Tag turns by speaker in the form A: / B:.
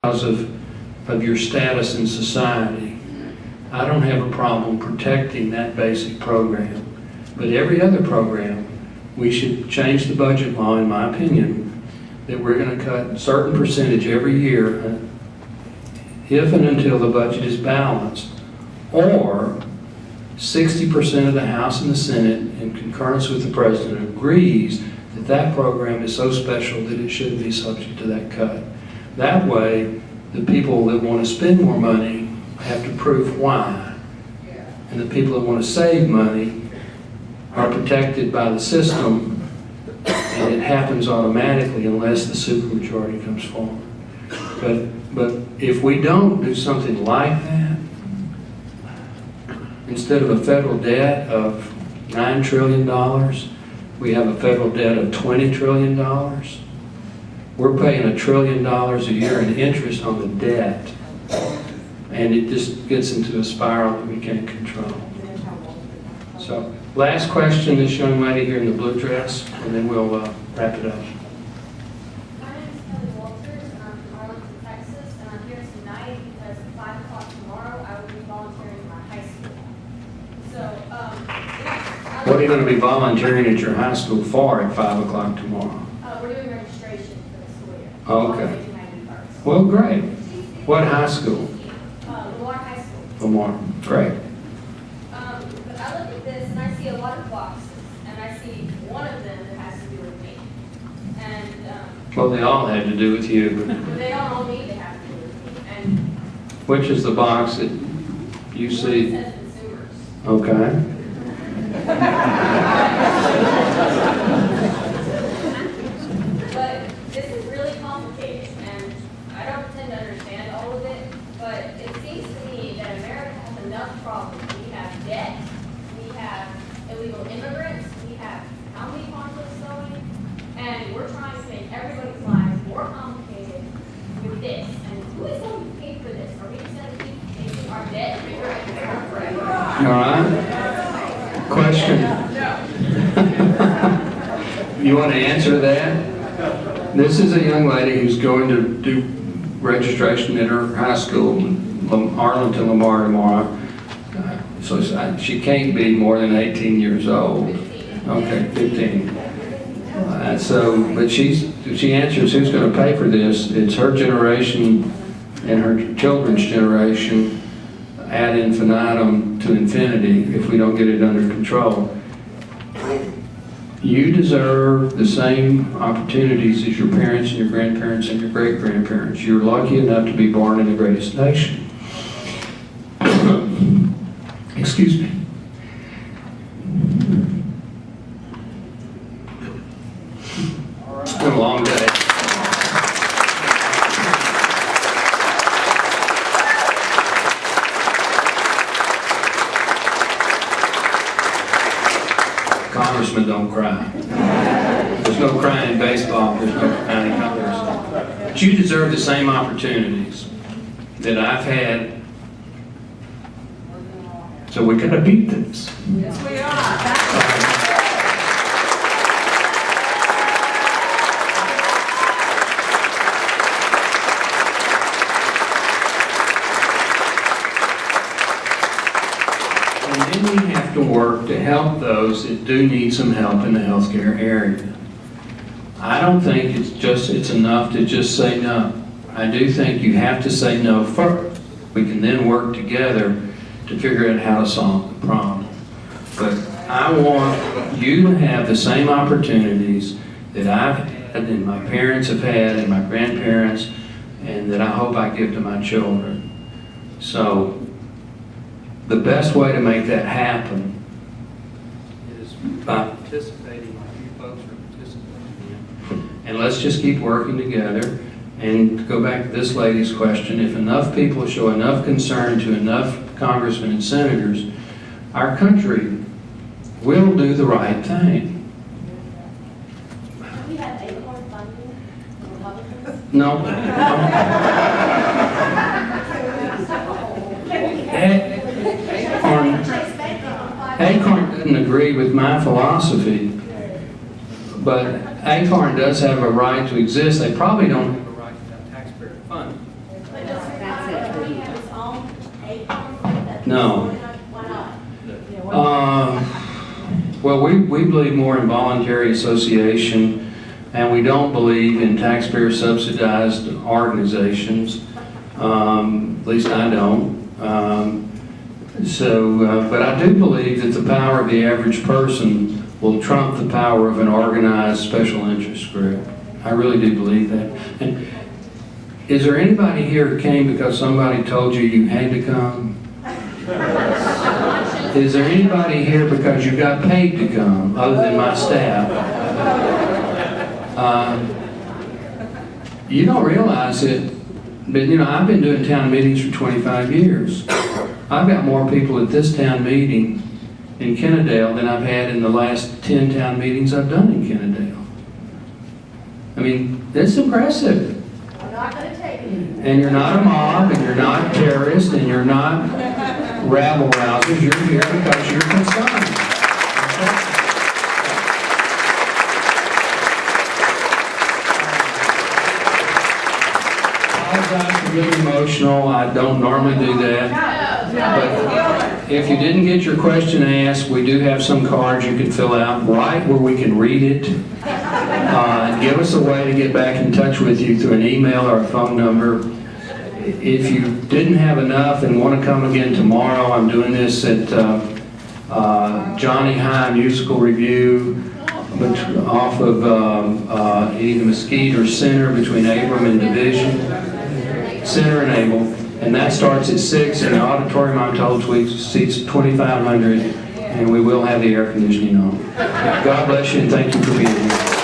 A: because of your status in society. I don't have a problem protecting that basic program. But every other program, we should change the budget law, in my opinion, that we're going to cut a certain percentage every year if and until the budget is balanced, or 60% of the House and the Senate, in concurrence with the President, agrees that that program is so special that it shouldn't be subject to that cut. That way, the people that want to spend more money have to prove why. And the people that want to save money are protected by the system, and it happens automatically unless the supermajority comes forward. But if we don't do something like that, instead of a federal debt of $9 trillion, we have a federal debt of $20 trillion. We're paying $1 trillion a year in interest on the debt. And it just gets into a spiral that we can't control. So, last question, this young lady here in the blue dress, and then we'll wrap it up.
B: My name is Kelly Walters, and I'm from Arlington, Texas, and I'm here tonight because at 5 o'clock tomorrow I will be volunteering in my high school. So,
A: what are you going to be volunteering at your high school for at 5 o'clock tomorrow?
B: We're doing registration for the school year.
A: Okay. Well, great. What high school?
B: Lamar High School.
A: Lamar. Great.
B: But I look at this and I see a lot of boxes, and I see one of them that has to do with me. And
A: Well, they all had to do with you.
B: but they don't all need to have to do with me. And
A: Which is the box that you
B: one
A: see?
B: says consumers.
A: Okay.
B: But this is really complicated, and I don't pretend to understand all of it, but it seems to me that America has enough problems. We have debt, we have illegal immigrants, we have how many conflicts going, and we're trying to make everybody's lives more complicated with this. And who is going to pay for this? Are we just going to keep making our debt bigger and bigger forever?
A: All right. Question. You want to answer that? This is a young lady who's going to do registration at her high school, Arlington Lamar, tomorrow. So she can't be more than 18 years old. Okay, 15. But she answers who's going to pay for this. It's her generation and her children's generation ad infinitum to infinity if we don't get it under control. You deserve the same opportunities as your parents and your grandparents and your great-grandparents. You're lucky enough to be born in the greatest nation. Excuse me. It's been a long day. Congressmen don't cry. There's no crying in baseball, there's no crying in others. But you deserve the same opportunities that I've had. So we gotta beat this.
C: Yes, we are.
A: And then we have to work to help those that do need some help in the healthcare area. I don't think it's enough to just say no. I do think you have to say no first. We can then work together to figure out how to solve the problem. But I want you to have the same opportunities that I've had and my parents have had and my grandparents, and that I hope I give to my children. So the best way to make that happen is by participating like you folks are participating in. And let's just keep working together. And to go back to this lady's question, if enough people show enough concern to enough congressmen and senators, our country will do the right thing.
B: Do we have acorn funding for Republicans?
A: No. Acorn doesn't agree with my philosophy, but Acorn does have a right to exist. They probably don't have a right to have taxpayer funding.
B: But does retirement company have its own aid fund?
A: No.
B: Why not?
A: Well, we believe more in voluntary association, and we don't believe in taxpayer subsidized organizations. At least I don't. But I do believe that the power of the average person will trump the power of an organized special interest group. I really do believe that. And is there anybody here who came because somebody told you you had to come? Is there anybody here because you got paid to come, other than my staff? You don't realize it, but you know, I've been doing town meetings for 25 years. I've got more people at this town meeting in Kennedale than I've had in the last 10 town meetings I've done in Kennedale. I mean, that's impressive.
B: I'm not going to take it.
A: And you're not a mob, and you're not terrorists, and you're not rabble rousers. You're here because you're concerned. I apologize for being emotional. I don't normally do that. But if you didn't get your question asked, we do have some cards you can fill out right where we can read it. Give us a way to get back in touch with you through an email or a phone number. If you didn't have enough and want to come again tomorrow, I'm doing this at Johnny High Musical Review off of either Mesquite or Center, between Abram and Division. Center and Abel. And that starts at 6 in the auditorium. I'm told seats 2,500, and we will have the air conditioning on. God bless you, and thank you for being here.